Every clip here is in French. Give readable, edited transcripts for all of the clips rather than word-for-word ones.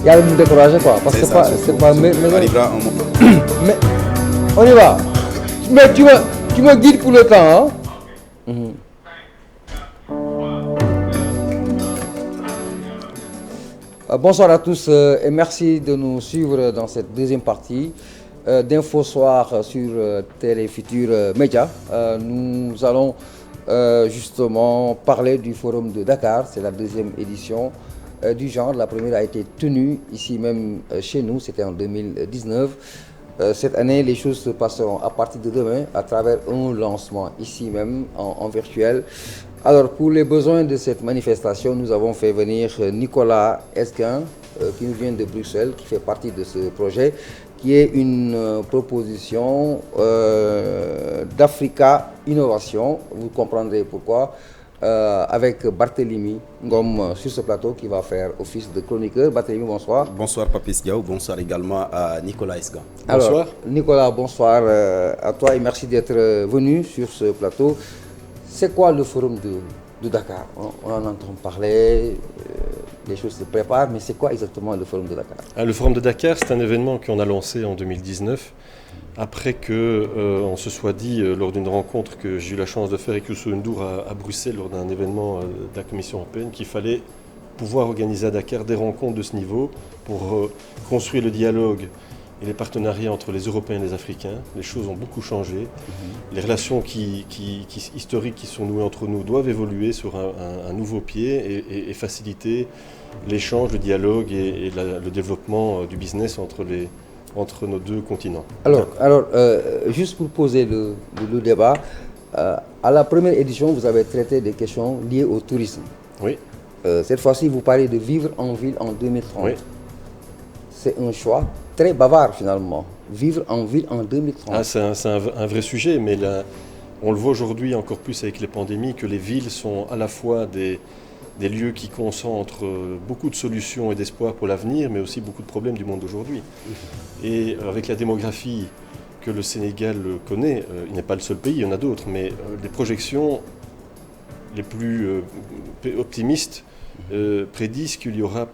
Il y a me décourager quoi. Parce que c'est pas. Mais, arrivera un moment. mais on y va. Mais tu me guides pour le temps. Hein? Bonsoir à tous et merci de nous suivre dans cette deuxième partie d'Info Soir sur Télé Futur Média. Nous allons justement parler du Forum de Dakar. C'est la deuxième édition du genre. La première a été tenue ici même chez nous, c'était en 2019. Cette année, les choses se passeront à partir de demain à travers un lancement ici même en virtuel. Alors, pour les besoins de cette manifestation, nous avons fait venir Nicolas Esquin, qui nous vient de Bruxelles, qui fait partie de ce projet, qui est une proposition d'Africa Innovation. Vous comprendrez pourquoi. Avec Barthélémy Ngom sur ce plateau qui va faire office de chroniqueur. Barthélémy, bonsoir. Bonsoir Papis Diaw, bonsoir également à Nicolas Esquin. Bonsoir. Alors, Nicolas, bonsoir à toi et merci d'être venu sur ce plateau. C'est quoi le forum de Dakar? On en entend parler, les choses se préparent, mais c'est quoi exactement le forum de Dakar? Le forum de Dakar, c'est un événement qu'on a lancé en 2019, après qu'on se soit dit, lors d'une rencontre que j'ai eu la chance de faire avec Youssou N'Dour à Bruxelles, lors d'un événement de la Commission européenne, qu'il fallait pouvoir organiser à Dakar des rencontres de ce niveau pour construire le dialogue et les partenariats entre les Européens et les Africains. Les choses ont beaucoup changé. Les relations historiques qui sont nouées entre nous doivent évoluer sur un nouveau pied et faciliter l'échange, le dialogue et le développement du business entre nos deux continents. Alors juste pour poser le débat, à la première édition, vous avez traité des questions liées au tourisme. Oui. Cette fois-ci, vous parlez de vivre en ville en 2030. Oui. C'est un choix très bavard finalement, vivre en ville en 2030. C'est un vrai sujet, mais on le voit aujourd'hui encore plus avec les pandémies, que les villes sont à la fois des lieux qui concentrent beaucoup de solutions et d'espoir pour l'avenir, mais aussi beaucoup de problèmes du monde d'aujourd'hui. Et avec la démographie que le Sénégal connaît, il n'est pas le seul pays, il y en a d'autres, mais les projections les plus optimistes prédisent qu'il y aura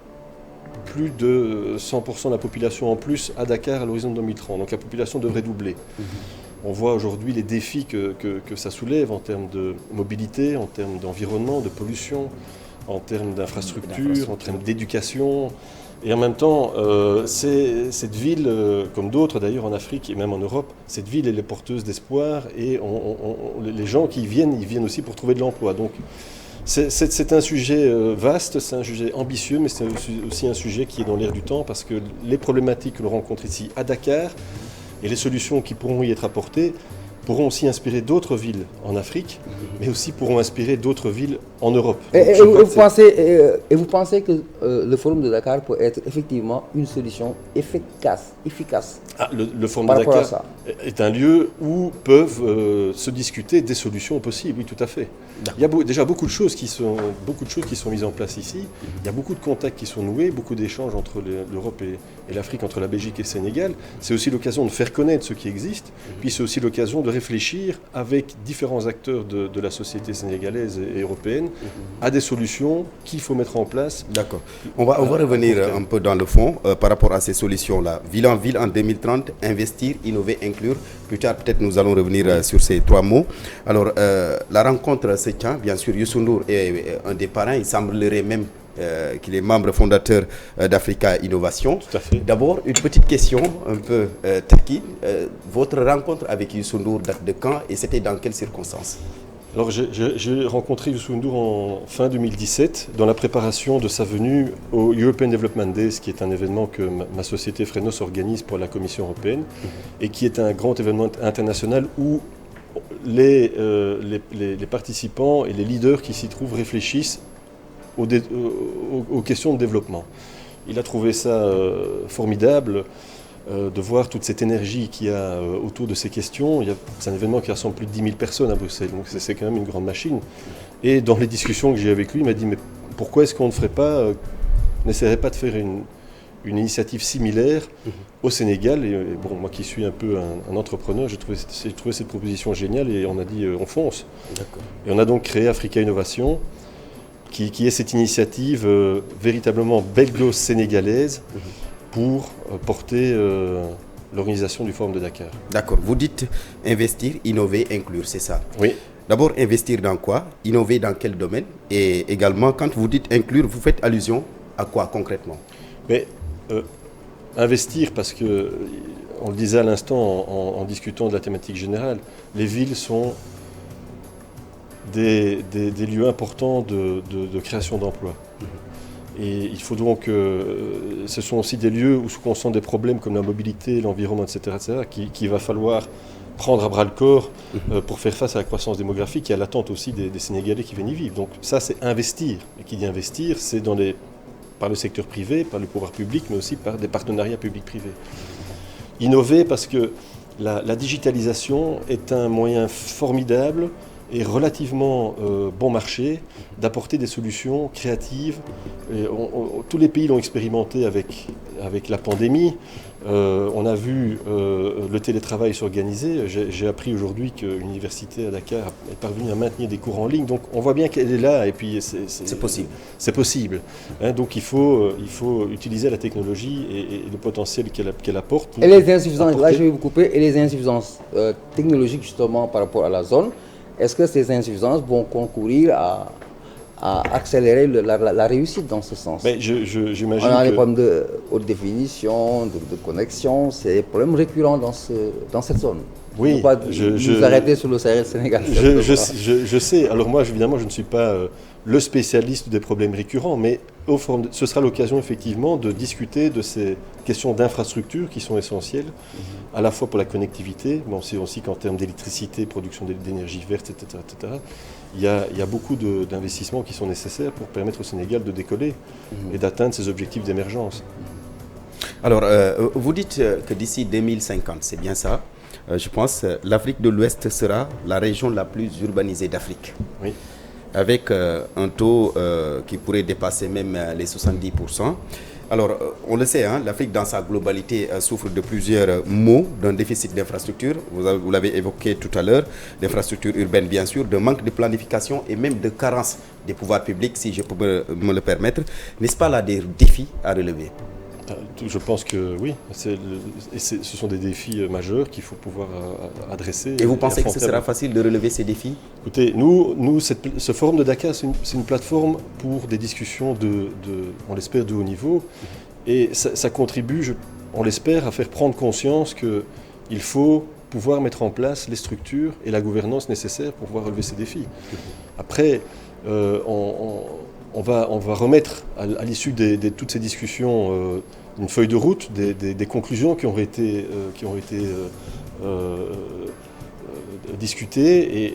plus de 100% de la population en plus à Dakar à l'horizon de 2030. Donc la population devrait doubler. On voit aujourd'hui les défis que ça soulève en termes de mobilité, en termes d'environnement, de pollution, en termes d'infrastructure, en termes d'éducation. Et en même temps, cette ville, comme d'autres d'ailleurs en Afrique et même en Europe, cette ville elle est porteuse d'espoir et les gens qui y viennent, ils viennent aussi pour trouver de l'emploi. Donc c'est un sujet vaste, c'est un sujet ambitieux, mais c'est aussi un sujet qui est dans l'air du temps parce que les problématiques que l'on rencontre ici à Dakar et les solutions qui pourront y être apportées pourront aussi inspirer d'autres villes en Afrique, mais aussi pourront inspirer d'autres villes en Europe. Et vous pensez que le Forum de Dakar peut être effectivement une solution efficace le Forum de Dakar est un lieu où peuvent se discuter des solutions possibles, oui, tout à fait. Il y a déjà beaucoup de choses qui sont mises en place ici. Il y a beaucoup de contacts qui sont noués, beaucoup d'échanges entre l'Europe et l'Afrique, entre la Belgique et le Sénégal. C'est aussi l'occasion de faire connaître ce qui existe, puis c'est aussi l'occasion de réfléchir avec différents acteurs de la société sénégalaise et européenne à des solutions qu'il faut mettre en place. D'accord. On va revenir un peu dans le fond par rapport à ces solutions-là. Ville en ville en 2030, investir, innover, inclure. Plus tard, peut-être nous allons revenir sur ces trois mots. Alors, la rencontre se tient. Bien sûr, Youssou N'Dour est un des parrains. Il semblerait même qu'il est membre fondateur d'Africa Innovation. Tout à fait. D'abord, une petite question un peu taquine. Votre rencontre avec Youssou N'Dour date de quand et c'était dans quelles circonstances? Alors j'ai rencontré Youssou N'Dour en fin 2017 dans la préparation de sa venue au European Development Days, qui est un événement que ma société Phrenos organise pour la Commission européenne et qui est un grand événement international où les participants et les leaders qui s'y trouvent réfléchissent aux questions de développement. Il a trouvé ça formidable de voir toute cette énergie qu'il y a autour de ces questions. C'est un événement qui rassemble plus de 10 000 personnes à Bruxelles, donc c'est quand même une grande machine. Et dans les discussions que j'ai eues avec lui, il m'a dit « mais pourquoi est-ce qu'on n'essaierait pas de faire une initiative similaire au Sénégal ?» Et bon, moi qui suis un peu un entrepreneur, j'ai trouvé cette proposition géniale et on a dit « on fonce ». Et on a donc créé Africa Innovation qui est cette initiative véritablement belgo-sénégalaise pour porter l'organisation du Forum de Dakar. D'accord. Vous dites investir, innover, inclure, c'est ça? Oui. D'abord, investir dans quoi? Innover dans quel domaine? Et également, quand vous dites inclure, vous faites allusion à quoi concrètement? Mais investir, parce que, on le disait à l'instant en discutant de la thématique générale, les villes sont des lieux importants de création d'emplois. Et il faut donc, ce sont aussi des lieux où se concentrent des problèmes comme la mobilité, l'environnement, etc., qu'il va falloir prendre à bras le corps pour faire face à la croissance démographique et à l'attente aussi des Sénégalais qui viennent y vivre. Donc ça, c'est investir. Et qui dit investir, c'est par le secteur privé, par le pouvoir public, mais aussi par des partenariats publics-privés. Innover parce que la digitalisation est un moyen formidable et relativement bon marché d'apporter des solutions créatives. Et tous les pays l'ont expérimenté avec la pandémie. On a vu le télétravail s'organiser. J'ai appris aujourd'hui qu'une université à Dakar est parvenue à maintenir des cours en ligne. Donc on voit bien qu'elle est là et puis c'est possible. C'est possible. Hein, donc il faut utiliser la technologie et le potentiel qu'elle apporte. Et les insuffisances, là je vais vous couper, et les insuffisances technologiques justement par rapport à la zone, est-ce que ces insuffisances vont concourir à accélérer la réussite dans ce sens? Mais j'imagine on a des problèmes de haute définition, de connexion, c'est des problèmes récurrents dans cette zone. Oui, on ne peut pas nous arrêter sur le Sahel sénégalais. Je sais. Alors moi, évidemment, je ne suis pas le spécialiste des problèmes récurrents, mais ce sera l'occasion effectivement de discuter de ces questions d'infrastructure qui sont essentielles, à la fois pour la connectivité, mais on sait aussi qu'en termes d'électricité, production d'énergie verte, etc., il y a beaucoup d'investissements qui sont nécessaires pour permettre au Sénégal de décoller et d'atteindre ses objectifs d'émergence. Alors, vous dites que d'ici 2050, c'est bien ça? Je pense que l'Afrique de l'Ouest sera la région la plus urbanisée d'Afrique. Oui. Avec un taux qui pourrait dépasser même les 70%. Alors, on le sait, hein, l'Afrique dans sa globalité souffre de plusieurs maux, d'un déficit d'infrastructures, vous l'avez évoqué tout à l'heure, d'infrastructures urbaines bien sûr, de manque de planification et même de carence des pouvoirs publics, si je peux me le permettre. N'est-ce pas là des défis à relever? Je pense que oui, ce sont des défis majeurs qu'il faut pouvoir adresser. Et vous pensez que ce sera facile de relever ces défis? Écoutez, nous ce forum de Dakar, c'est une plateforme pour des discussions on l'espère, de haut niveau. Et ça contribue, on l'espère, à faire prendre conscience qu'il faut pouvoir mettre en place les structures et la gouvernance nécessaires pour pouvoir relever ces défis. Après, on va remettre à l'issue de toutes ces discussions une feuille de route, des conclusions qui ont été discutées et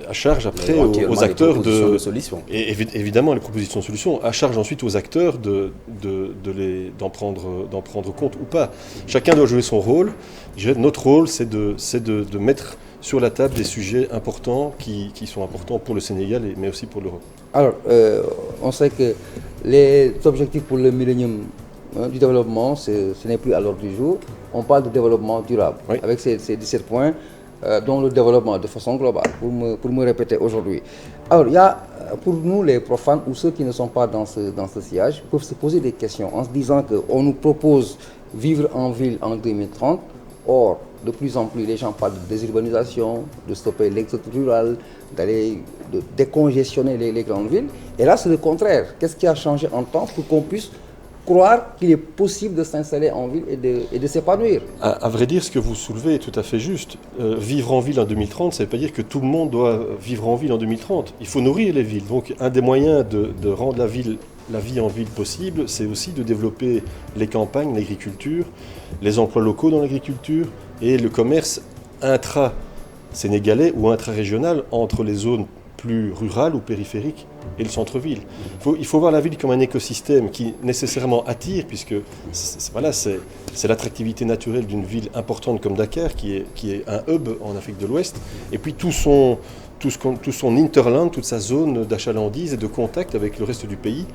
à charge après aux acteurs de solutions. Et évidemment les propositions de solutions, à charge ensuite aux acteurs d'en prendre compte ou pas. Chacun doit jouer son rôle. Notre rôle, c'est de mettre sur la table des sujets importants qui sont importants pour le Sénégal, mais aussi pour l'Europe. Alors, on sait que les objectifs pour le millénium du développement, ce n'est plus à l'ordre du jour. On parle de développement durable, oui, avec ces 17 points, dont le développement de façon globale, pour me répéter aujourd'hui. Alors, il y a, pour nous, les profanes ou ceux qui ne sont pas dans ce sillage, peuvent se poser des questions en se disant qu'on nous propose vivre en ville en 2030, or, de plus en plus, les gens parlent de désurbanisation, de stopper l'exode rural, de décongestionner les grandes villes. Et là, c'est le contraire. Qu'est-ce qui a changé en temps pour qu'on puisse croire qu'il est possible de s'installer en ville et de s'épanouir? À vrai dire, ce que vous soulevez est tout à fait juste. Vivre en ville en 2030, ça ne veut pas dire que tout le monde doit vivre en ville en 2030. Il faut nourrir les villes. Donc, un des moyens de rendre la vie en ville possible, c'est aussi de développer les campagnes, l'agriculture, les emplois locaux dans l'agriculture et le commerce intra-sénégalais ou intra-régional entre les zones plus rurales ou périphériques et le centre-ville. Il faut voir la ville comme un écosystème qui nécessairement attire, puisque c'est l'attractivité naturelle d'une ville importante comme Dakar, qui est un hub en Afrique de l'Ouest, et puis tout son hinterland, toute sa zone d'achalandise et de contact avec le reste du pays,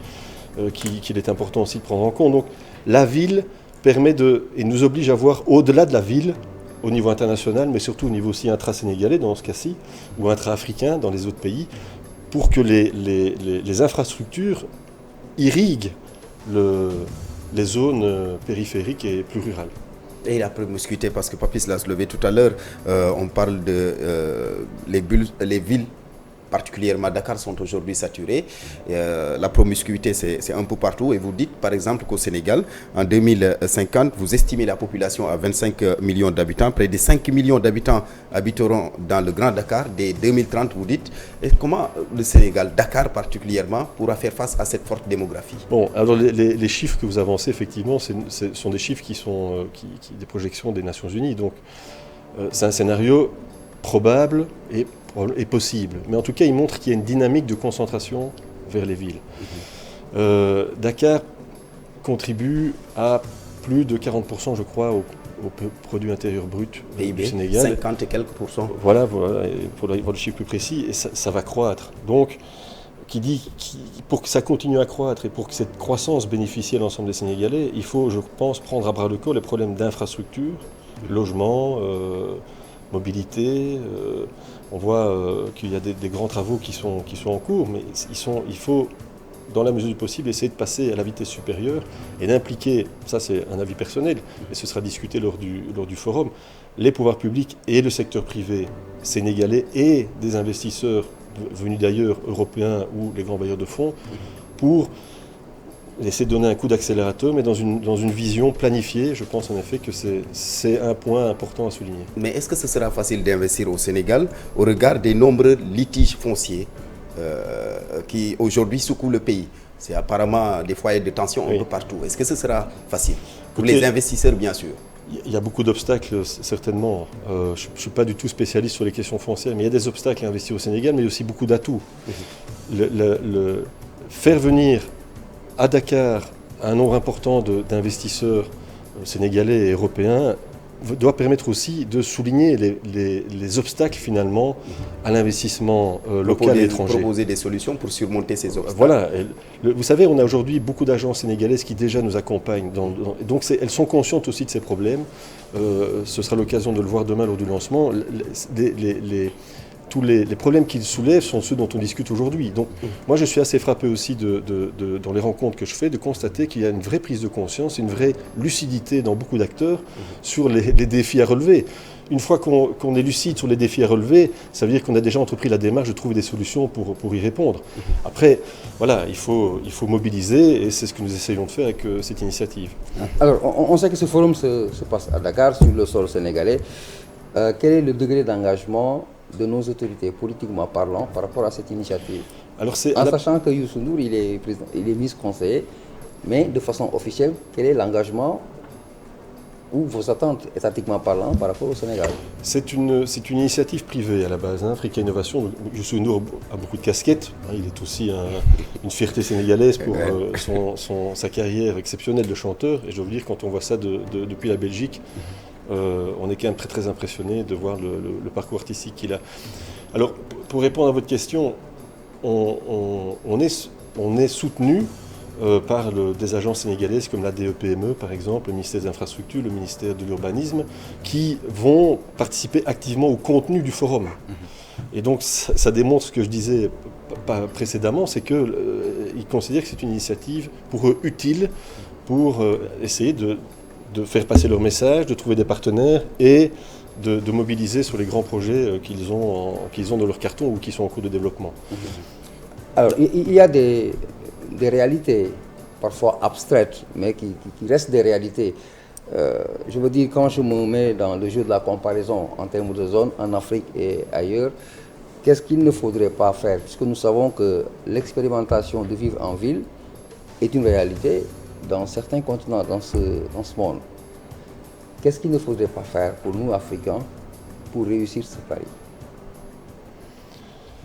qu'il est important aussi de prendre en compte. Donc la ville permet et nous oblige à voir au-delà de la ville, au niveau international, mais surtout au niveau aussi intra-sénégalais dans ce cas-ci, ou intra-africain dans les autres pays, pour que les infrastructures irriguent les zones périphériques et plus rurales. Et la promiscuité, parce que Papis l'a soulevé tout à l'heure, on parle de les villes, particulièrement Dakar, sont aujourd'hui saturées. La promiscuité, c'est un peu partout. Et vous dites, par exemple, qu'au Sénégal, en 2050, vous estimez la population à 25 millions d'habitants. Près de 5 millions d'habitants habiteront dans le Grand Dakar. Dès 2030, vous dites. Et comment le Sénégal, Dakar particulièrement, pourra faire face à cette forte démographie? Bon, alors les chiffres que vous avancez, effectivement, ce sont des chiffres qui sont des projections des Nations Unies. Donc, c'est un scénario probable et possible. Mais en tout cas, il montre qu'il y a une dynamique de concentration vers les villes. Dakar contribue à plus de 40%, je crois, au produit intérieur brut du Sénégal. 50 et quelques pourcents. Voilà, pour avoir le chiffre plus précis, et ça va croître. Donc, pour que ça continue à croître et pour que cette croissance bénéficie à l'ensemble des Sénégalais, il faut, je pense, prendre à bras le corps les problèmes d'infrastructure, logement, mobilité. On voit qu'il y a des grands travaux qui sont en cours, mais il faut, dans la mesure du possible, essayer de passer à la vitesse supérieure et d'impliquer, ça c'est un avis personnel, et ce sera discuté lors du forum, les pouvoirs publics et le secteur privé sénégalais et des investisseurs venus d'ailleurs, européens ou les grands bailleurs de fonds, pour essayer de donner un coup d'accélérateur, mais dans une vision planifiée. Je pense en effet que c'est un point important à souligner. Mais est-ce que ce sera facile d'investir au Sénégal au regard des nombreux litiges fonciers qui aujourd'hui secouent le pays? C'est apparemment des foyers de tension un peu partout. Est-ce que ce sera facile pour les investisseurs, bien sûr? Il y a beaucoup d'obstacles, certainement. Je ne suis pas du tout spécialiste sur les questions foncières, mais il y a des obstacles à investir au Sénégal, mais il y a aussi beaucoup d'atouts. Faire venir à Dakar un nombre important d'investisseurs sénégalais et européens doit permettre aussi de souligner les obstacles finalement à l'investissement local et étranger. Proposer des solutions pour surmonter ces obstacles. Voilà. Vous savez, on a aujourd'hui beaucoup d'agences sénégalaises qui déjà nous accompagnent. Donc elles sont conscientes aussi de ces problèmes. Ce sera l'occasion de le voir demain lors du lancement. Tous les problèmes qu'ils soulèvent sont ceux dont on discute aujourd'hui. Donc moi je suis assez frappé aussi dans les rencontres que je fais de constater qu'il y a une vraie prise de conscience, une vraie lucidité dans beaucoup d'acteurs sur les défis à relever. Une fois qu'on est lucide sur les défis à relever, ça veut dire qu'on a déjà entrepris la démarche de trouver des solutions pour y répondre. Après, voilà, il faut mobiliser et c'est ce que nous essayons de faire avec cette initiative. Alors, on sait que ce forum se passe à Dakar, sur le sol sénégalais. Quel est le degré d'engagement de nos autorités, politiquement parlant, par rapport à cette initiative? Alors sachant que Youssou N'Dour, il est ministre conseiller, mais de façon officielle, quel est l'engagement ou vos attentes, étatiquement parlant, par rapport au Sénégal? C'est une initiative privée à la base. Africa Innovation, Youssou N'Dour a beaucoup de casquettes. Il est aussi une fierté sénégalaise pour sa carrière exceptionnelle de chanteur. Et je veux dire, quand on voit ça depuis la Belgique, on est quand même très très impressionné de voir le parcours artistique qu'il a. Alors, pour répondre à votre question, on est soutenu par des agences sénégalaises comme la DEPME par exemple, le ministère des Infrastructures, le ministère de l'Urbanisme, qui vont participer activement au contenu du forum. Et donc ça démontre ce que je disais précédemment, c'est qu'ils considèrent que c'est une initiative pour eux utile pour essayer de faire passer leur message, de trouver des partenaires et de mobiliser sur les grands projets qu'ils ont dans leur carton ou qui sont en cours de développement. Alors, il y a des réalités parfois abstraites, mais qui restent des réalités. Je veux dire, quand je me mets dans le jeu de la comparaison en termes de zones, en Afrique et ailleurs, qu'est-ce qu'il ne faudrait pas faire? Puisque nous savons que l'expérimentation de vivre en ville est une réalité dans certains continents, dans ce monde. Qu'est-ce qu'il ne faudrait pas faire pour nous, Africains, pour réussir ce pari?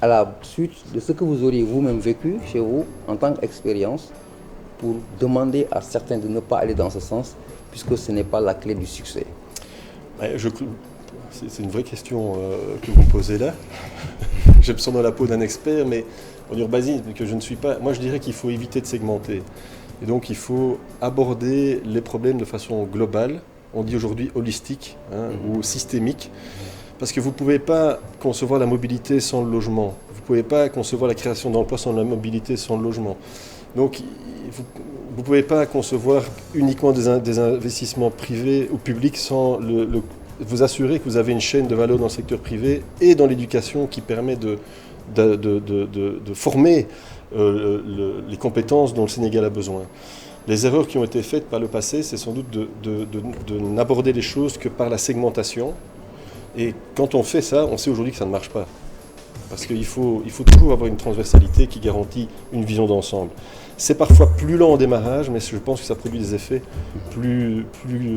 À la suite de ce que vous auriez vous-même vécu chez vous, en tant qu'expérience, pour demander à certains de ne pas aller dans ce sens, puisque ce n'est pas la clé du succès. C'est une vraie question que vous me posez là. Je me sens dans la peau d'un expert, mais en urbanisme, que je ne suis pas. Moi, je dirais qu'il faut éviter de segmenter. Et donc, il faut aborder les problèmes de façon globale. On dit aujourd'hui holistique ou systémique. Parce que vous ne pouvez pas concevoir la mobilité sans le logement. Vous ne ne pouvez pas concevoir la création d'emplois sans la mobilité, sans le logement. Donc, vous ne pouvez pas concevoir uniquement des investissements privés ou publics sans vous assurer que vous avez une chaîne de valeur dans le secteur privé et dans l'éducation qui permet de former les compétences dont le Sénégal a besoin. Les erreurs qui ont été faites par le passé, c'est sans doute de n'aborder les choses que par la segmentation. Et quand on fait ça, on sait aujourd'hui que ça ne marche pas. Parce qu'il faut toujours avoir une transversalité qui garantit une vision d'ensemble. C'est parfois plus lent au démarrage, mais je pense que ça produit des effets plus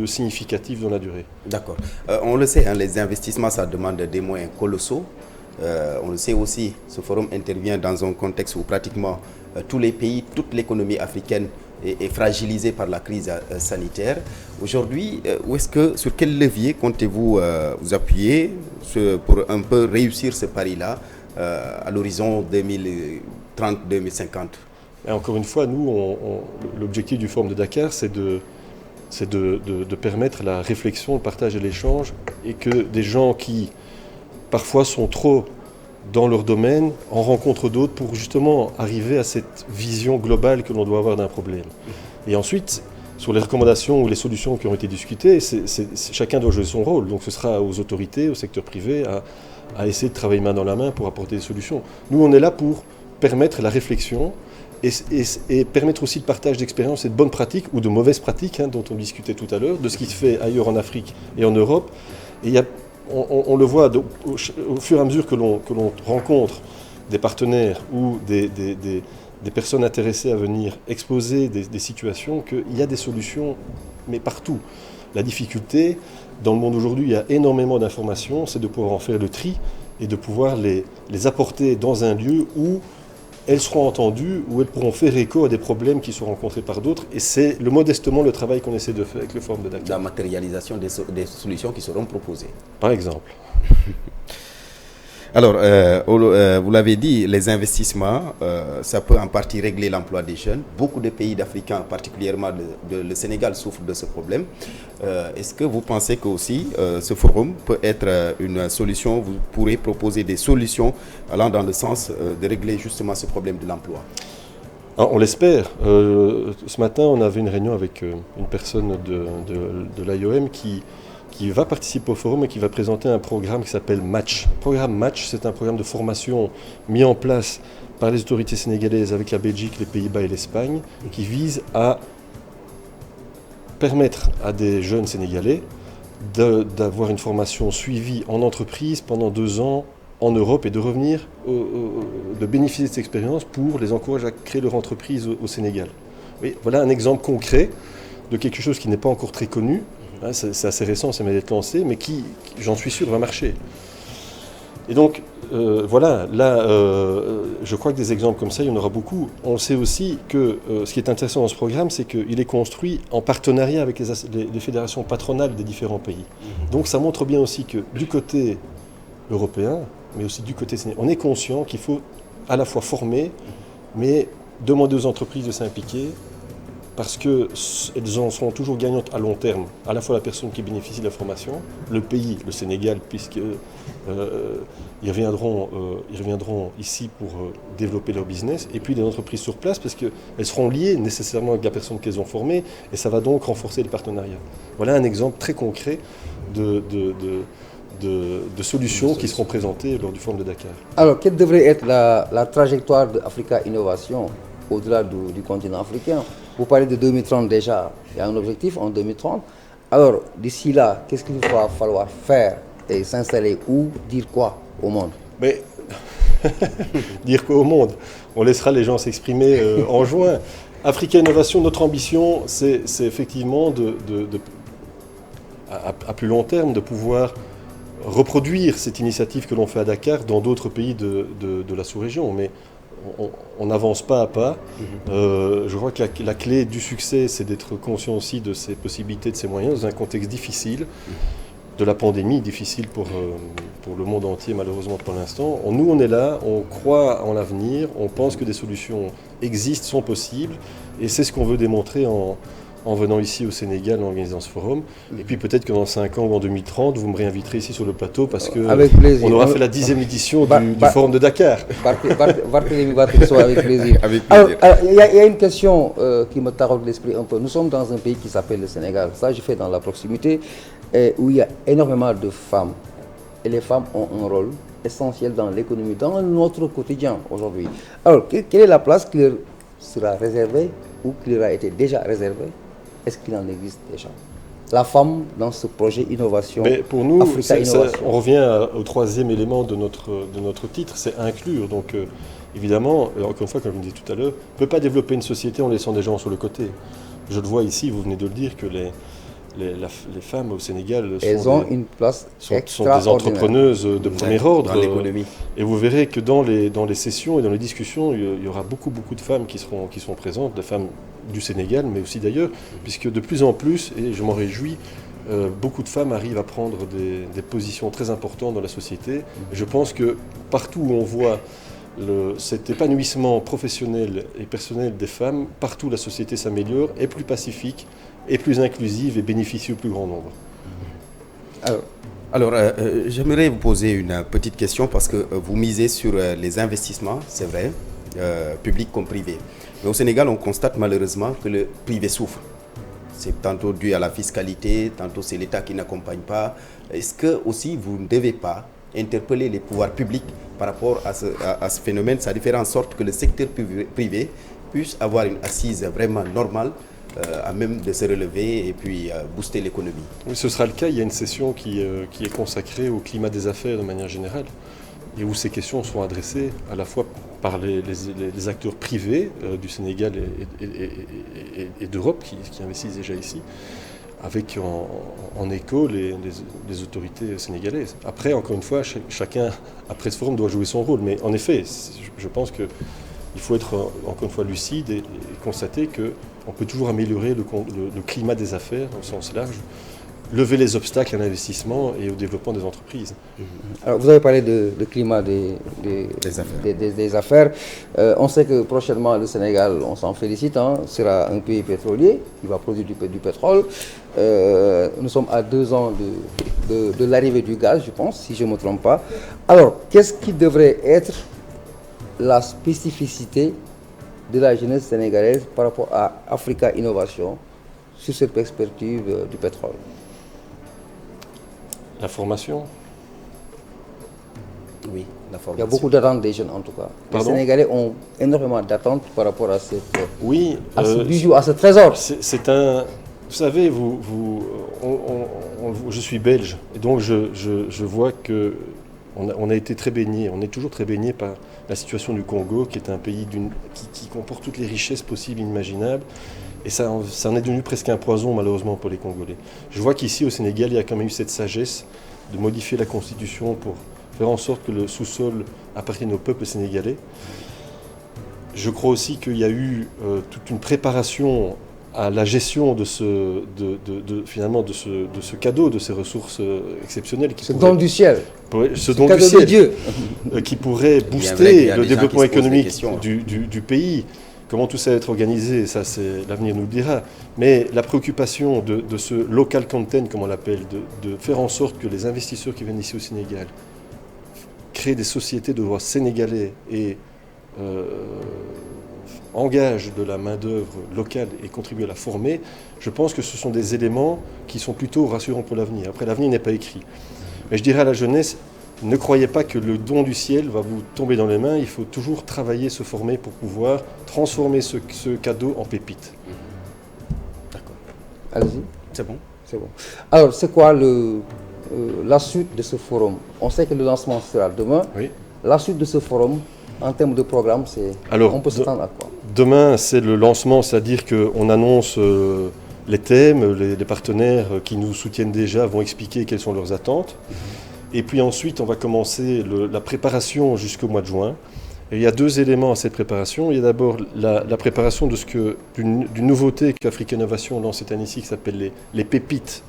significatifs dans la durée. D'accord. On le sait, hein, les investissements, ça demande des moyens colossaux. On le sait aussi, ce forum intervient dans un contexte où pratiquement tous les pays, toute l'économie africaine est fragilisée par la crise sanitaire. Aujourd'hui, sur quel levier comptez-vous vous appuyer pour un peu réussir ce pari-là à l'horizon 2030-2050 ? Et encore une fois, nous, l'objectif du Forum de Dakar, c'est de permettre la réflexion, le partage et l'échange, et que des gens qui parfois sont trop dans leur domaine en rencontrent d'autres pour justement arriver à cette vision globale que l'on doit avoir d'un problème. Et ensuite, sur les recommandations ou les solutions qui ont été discutées, chacun doit jouer son rôle. Donc ce sera aux autorités, au secteur privé, à essayer de travailler main dans la main pour apporter des solutions. Nous, on est là pour permettre la réflexion et permettre aussi le partage d'expériences et de bonnes pratiques ou de mauvaises pratiques, dont on discutait tout à l'heure, de ce qui se fait ailleurs en Afrique et en Europe. Et on le voit au fur et à mesure que l'on rencontre des partenaires ou des personnes intéressées à venir exposer des situations, qu'il y a des solutions, mais partout. La difficulté, dans le monde aujourd'hui, il y a énormément d'informations, c'est de pouvoir en faire le tri et de pouvoir les apporter dans un lieu où elles seront entendues, où elles pourront faire écho à des problèmes qui sont rencontrés par d'autres. Et c'est modestement le travail qu'on essaie de faire avec le Forum de Dakar. La matérialisation des solutions qui seront proposées. Par exemple. Alors, vous l'avez dit, les investissements, ça peut en partie régler l'emploi des jeunes. Beaucoup de pays d'Africains, particulièrement le Sénégal, souffrent de ce problème. Est-ce que vous pensez que aussi ce forum peut être une solution? Vous pourrez proposer des solutions allant dans le sens de régler justement ce problème de l'emploi? On l'espère. Ce matin, on avait une réunion avec une personne de l'IOM qui va participer au forum et qui va présenter un programme qui s'appelle Match. Le programme Match, c'est un programme de formation mis en place par les autorités sénégalaises avec la Belgique, les Pays-Bas et l'Espagne, qui vise à permettre à des jeunes Sénégalais d'avoir une formation suivie en entreprise pendant 2 ans en Europe et de revenir, de bénéficier de cette expérience pour les encourager à créer leur entreprise au Sénégal. Oui, voilà un exemple concret de quelque chose qui n'est pas encore très connu. C'est assez récent, ça vient d'être lancé, mais qui, j'en suis sûr, va marcher. Et donc, voilà, là, je crois que des exemples comme ça, il y en aura beaucoup. On sait aussi que ce qui est intéressant dans ce programme, c'est qu'il est construit en partenariat avec les fédérations patronales des différents pays. Donc ça montre bien aussi que du côté européen, mais aussi du côté sénégalais, on est conscient qu'il faut à la fois former, mais demander aux entreprises de s'impliquer, parce qu'elles en seront toujours gagnantes à long terme, à la fois la personne qui bénéficie de la formation, le pays, le Sénégal, puisqu'ils ils reviendront ici pour développer leur business, et puis les entreprises sur place, parce qu'elles seront liées nécessairement avec la personne qu'elles ont formée, et ça va donc renforcer les partenariats. Voilà un exemple très concret de solutions qui seront présentées lors du Forum de Dakar. Alors, quelle devrait être la trajectoire d'Africa Innovation au-delà du continent africain? Vous parlez de 2030 déjà, il y a un objectif en 2030. Alors, d'ici là, qu'est-ce qu'il va falloir faire et s'installer où, dire quoi au monde? Mais dire quoi au monde? On laissera les gens s'exprimer en juin. Africa Innovation, notre ambition, c'est effectivement à plus long terme de pouvoir reproduire cette initiative que l'on fait à Dakar dans d'autres pays de la sous-région. Mais on n'avance pas à pas. Je crois que la clé du succès, c'est d'être conscient aussi de ses possibilités, de ses moyens, dans un contexte difficile, de la pandémie, difficile pour le monde entier, malheureusement pour l'instant. Nous, on est là, on croit en l'avenir, on pense que des solutions existent, sont possibles, et c'est ce qu'on veut démontrer en en venant ici au Sénégal en organisant ce forum. Et puis peut-être que dans 5 ans ou en 2030, vous me réinviterai ici sur le plateau parce qu'on aura fait la 10e édition du forum de Dakar. Barthélémy Batexo, avec plaisir. Avec plaisir. Alors, il y a une question qui me taraude l'esprit un peu. Nous sommes dans un pays qui s'appelle le Sénégal. Ça, je fais dans la proximité, où il y a énormément de femmes. Et les femmes ont un rôle essentiel dans l'économie, dans notre quotidien aujourd'hui. Alors, quelle est la place qui leur sera réservée ou qui leur a été déjà réservée? Est-ce qu'il en existe déjà? La femme dans ce projet innovation. Mais pour nous, Innovation. On revient au 3e élément de notre titre, c'est inclure. Donc évidemment, encore une fois, comme je le disais tout à l'heure, on ne peut pas développer une société en laissant des gens sur le côté. Je le vois ici, vous venez de le dire, que les femmes au Sénégal ont une place sont des entrepreneuses de premier ordre. Dans l'économie. Et vous verrez que dans les sessions et dans les discussions, il y aura beaucoup de femmes qui seront présentes, des femmes du Sénégal, mais aussi d'ailleurs, puisque de plus en plus, et je m'en réjouis, beaucoup de femmes arrivent à prendre des positions très importantes dans la société. Et je pense que partout où on voit cet épanouissement professionnel et personnel des femmes, partout la société s'améliore, est plus pacifique, est plus inclusive et bénéficie au plus grand nombre. Alors, j'aimerais vous poser une petite question parce que vous misez sur les investissements, c'est vrai, publics comme privés. Mais au Sénégal, on constate malheureusement que le privé souffre. C'est tantôt dû à la fiscalité, tantôt c'est l'État qui n'accompagne pas. Est-ce que aussi vous ne devez pas interpeller les pouvoirs publics par rapport à ce phénomène, ça fait en sorte que le secteur privé puisse avoir une assise vraiment normale, à même de se relever et puis booster l'économie? Oui, ce sera le cas. Il y a une session qui est consacrée au climat des affaires de manière générale et où ces questions sont adressées à la fois par les acteurs privés du Sénégal et d'Europe qui investissent déjà ici, avec en écho les autorités sénégalaises. Après, encore une fois, chacun, après ce forum, doit jouer son rôle. Mais en effet, je pense qu'il faut être, encore une fois, lucide et constater qu'on peut toujours améliorer le climat des affaires au sens large, lever les obstacles à l'investissement et au développement des entreprises. Alors, vous avez parlé de climat des affaires. On sait que prochainement, le Sénégal, on s'en félicite, sera un pays pétrolier qui va produire du pétrole. Nous sommes à 2 ans de l'arrivée du gaz, je pense, si je ne me trompe pas. Alors, qu'est-ce qui devrait être la spécificité de la jeunesse sénégalaise par rapport à Africa Innovation sur cette perspective du pétrole? La formation. Oui, la formation. Il y a beaucoup d'attentes des jeunes en tout cas. Pardon? Les Sénégalais ont énormément d'attentes par rapport à ce bijou, à ce trésor. C'est un... Vous savez, je suis belge et donc je vois que on a été très baigné, on est toujours très baigné par la situation du Congo, qui est un pays qui comporte toutes les richesses possibles et inimaginables. Et ça en est devenu presque un poison, malheureusement, pour les Congolais. Je vois qu'ici, au Sénégal, il y a quand même eu cette sagesse de modifier la Constitution pour faire en sorte que le sous-sol appartienne au peuple sénégalais. Je crois aussi qu'il y a eu toute une préparation à la gestion de ce cadeau, de ces ressources exceptionnelles. Ce don du ciel. Ce don du ciel. De Dieu. Qui pourrait booster le développement économique du pays. Comment tout ça va être organisé, ça l'avenir nous le dira. Mais la préoccupation de ce local content, comme on l'appelle, de faire en sorte que les investisseurs qui viennent ici au Sénégal créent des sociétés de droit sénégalais et engagent de la main-d'œuvre locale et contribuent à la former, je pense que ce sont des éléments qui sont plutôt rassurants pour l'avenir. Après, l'avenir n'est pas écrit. Mais je dirais à la jeunesse, ne croyez pas que le don du ciel va vous tomber dans les mains. Il faut toujours travailler, se former pour pouvoir transformer ce cadeau en pépite. D'accord. Allez-y. C'est bon. C'est bon. Alors, c'est quoi la suite de ce forum? On sait que le lancement sera demain. Oui. La suite de ce forum, en termes de programme, on peut s'attendre à quoi? Demain, c'est le lancement, c'est-à-dire qu'on annonce les thèmes, les partenaires qui nous soutiennent déjà vont expliquer quelles sont leurs attentes. Et puis ensuite, on va commencer la préparation jusqu'au mois de juin. Et il y a 2 éléments à cette préparation. Il y a d'abord la préparation d'une nouveauté qu'Africa Innovation lance cette année-ci qui s'appelle les Pépites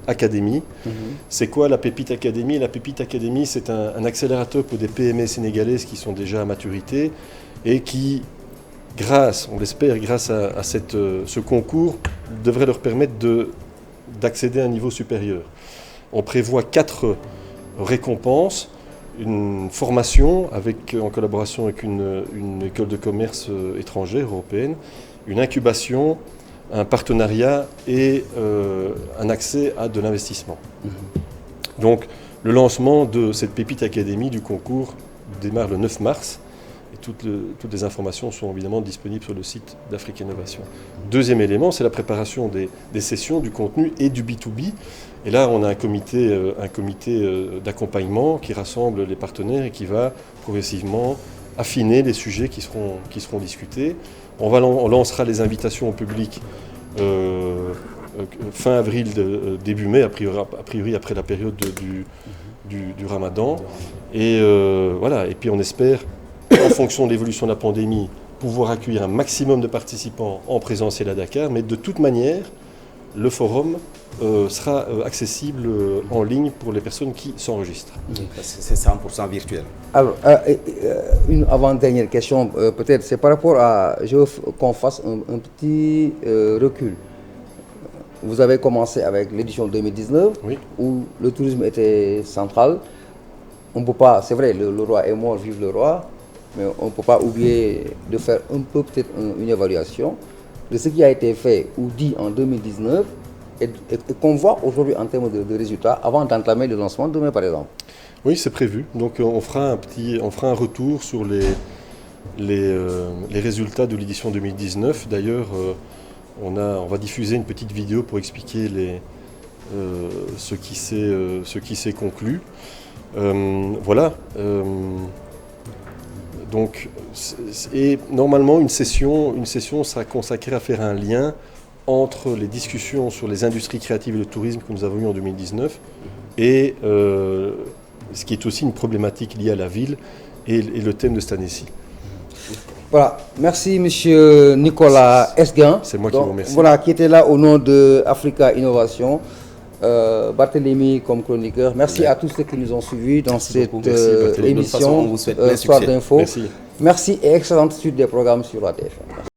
Academy. C'est quoi la Pépite Academy? La Pépite Academy, c'est un accélérateur pour des PME sénégalaises qui sont déjà à maturité et qui on l'espère, grâce à ce concours, devrait leur permettre d'accéder à un niveau supérieur. On prévoit 4 récompenses, une formation en collaboration avec une école de commerce étrangère, européenne, une incubation, un partenariat et un accès à de l'investissement. Donc le lancement de cette Pépite Académie du concours démarre le 9 mars. Et toutes les informations sont évidemment disponibles sur le site d'Africa Innovation. Deuxième élément, c'est la préparation des sessions, du contenu et du B2B. Et là, on a un comité d'accompagnement qui rassemble les partenaires et qui va progressivement affiner les sujets qui seront discutés. On lancera les invitations au public fin avril, début mai, a priori après la période du Ramadan. Et voilà. Et puis on espère, en fonction de l'évolution de la pandémie, pouvoir accueillir un maximum de participants en présentiel à Dakar, mais de toute manière, le forum sera accessible en ligne pour les personnes qui s'enregistrent. C'est 100% virtuel. Alors, une avant-dernière question, peut-être, c'est par rapport à... Je veux qu'on fasse un petit recul. Vous avez commencé avec l'édition 2019, oui, où le tourisme était central. On ne peut pas, c'est vrai, le roi est mort, vive le roi, mais on ne peut pas oublier de faire un peu peut-être une évaluation de ce qui a été fait ou dit en 2019 et qu'on voit aujourd'hui en termes de résultats avant d'entamer le lancement demain par exemple. Oui, c'est prévu. Donc on fera un retour sur les résultats de l'édition 2019. D'ailleurs, on va diffuser une petite vidéo pour expliquer ce qui s'est conclu. Voilà. Donc, et normalement, une session sera consacrée à faire un lien entre les discussions sur les industries créatives et le tourisme que nous avons eues en 2019 et ce qui est aussi une problématique liée à la ville et le thème de cette année-ci. Voilà, merci Monsieur Nicolas Esguin. C'est moi qui vous remercie. Voilà, qui était là au nom de Africa Innovation. Barthélémy comme chroniqueur. Merci à tous ceux qui nous ont suivis dans cette émission Soir d'Info. Merci et excellente suite des programmes sur la TF1.